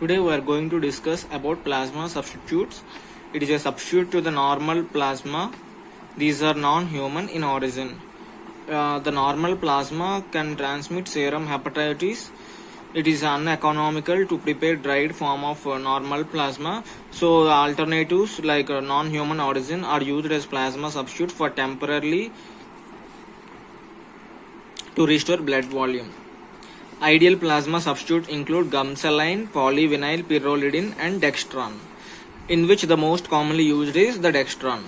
Today we are going to discuss about plasma substitutes. It is a substitute to the normal plasma. These are non-human in origin. The normal plasma can transmit serum hepatitis. It is uneconomical to prepare dried form of normal plasma. So alternatives like non-human origin are used as plasma substitute for temporarily to restore blood volume. Ideal plasma substitutes include gum saline, polyvinyl pyrrolidine and dextran, in which the most commonly used is the dextran.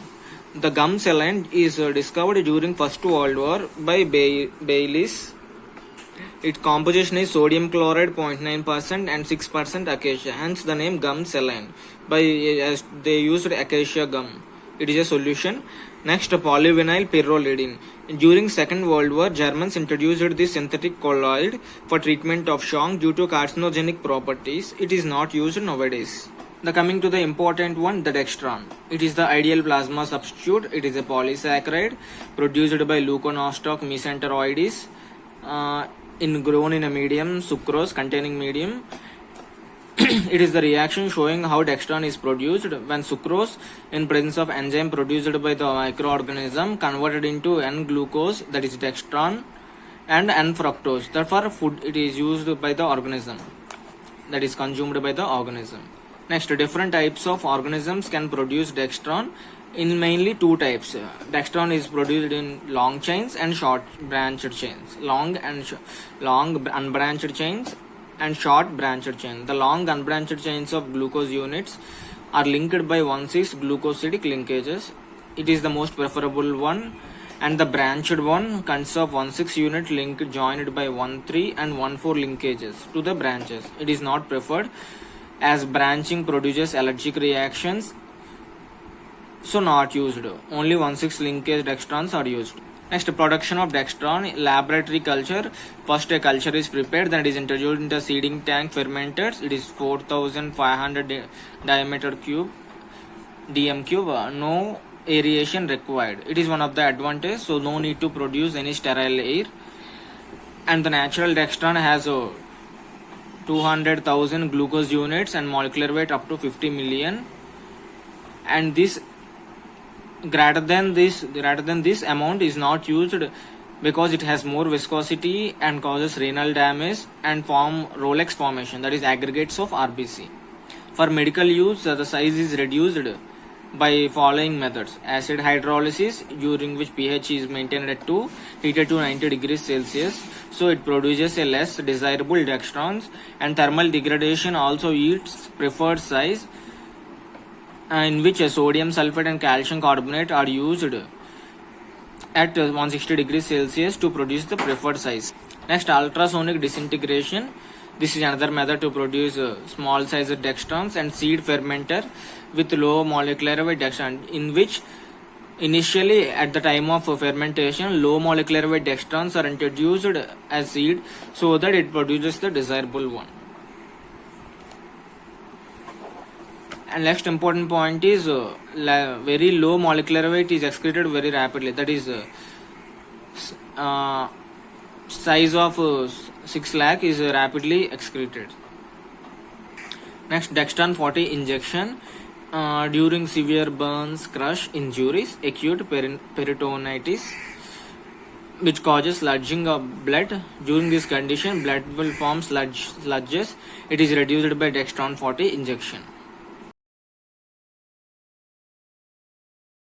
The gum saline is discovered during First World War by Baylis. Its composition is sodium chloride 0.9% and 6% acacia, hence the name gum saline. As they used acacia gum. It is a solution. Next, polyvinyl pyrrolidine. During Second World War, Germans introduced this synthetic colloid for treatment of shock due to carcinogenic properties. It is not used nowadays. Coming to the important one, the dextran. It is the ideal plasma substitute. It is a polysaccharide produced by Leuconostoc mesenteroides, grown in a medium sucrose containing medium. It is the reaction showing how dextran is produced when sucrose in presence of enzyme produced by the microorganism converted into N-glucose, that is dextran, and N-fructose, that for food it is used by the organism, that is consumed by the organism. Next, different types of organisms can produce dextran in mainly two types. Dextran is produced in long chains and short branched chains. Long unbranched chains and short branched chain. The long unbranched chains of glucose units are linked by 1,6 glucosidic linkages. It is the most preferable one, and the branched one consists of 1,6 unit link joined by 1,3 and 1,4 linkages to the branches. It is not preferred as branching produces allergic reactions, so not used. Only 1,6 linkage dextrans are used. Next, production of dextran, laboratory culture. First a culture is prepared, then it is introduced into seeding tank fermenters. It is 4,500 diameter cube, dm cube. No aeration required. It is one of the advantages, so no need to produce any sterile air. And the natural dextran has 200,000 glucose units and molecular weight up to 50 million. And this greater than this amount is not used because it has more viscosity and causes renal damage and form Rolex formation, that is aggregates of RBC. For medical use, the size is reduced by following methods: acid hydrolysis, during which pH is maintained at 2, heated to 90 degrees Celsius, so it produces a less desirable dextrans, and thermal degradation also yields preferred size, in which sodium sulfate and calcium carbonate are used at 160 degrees Celsius to produce the preferred size. Next, ultrasonic disintegration. This is another method to produce small sized dextrans, and seed fermenter with low molecular weight dextran, in which initially at the time of fermentation low molecular weight dextrans are introduced as seed so that it produces the desirable one. And next important point is very low molecular weight is excreted very rapidly, that is size of 6 lakh is rapidly excreted. Next, dextran 40 injection during severe burns, crush, injuries, acute peritonitis, which causes sludging of blood. During this condition, blood will form sludges. It is reduced by dextran 40 injection.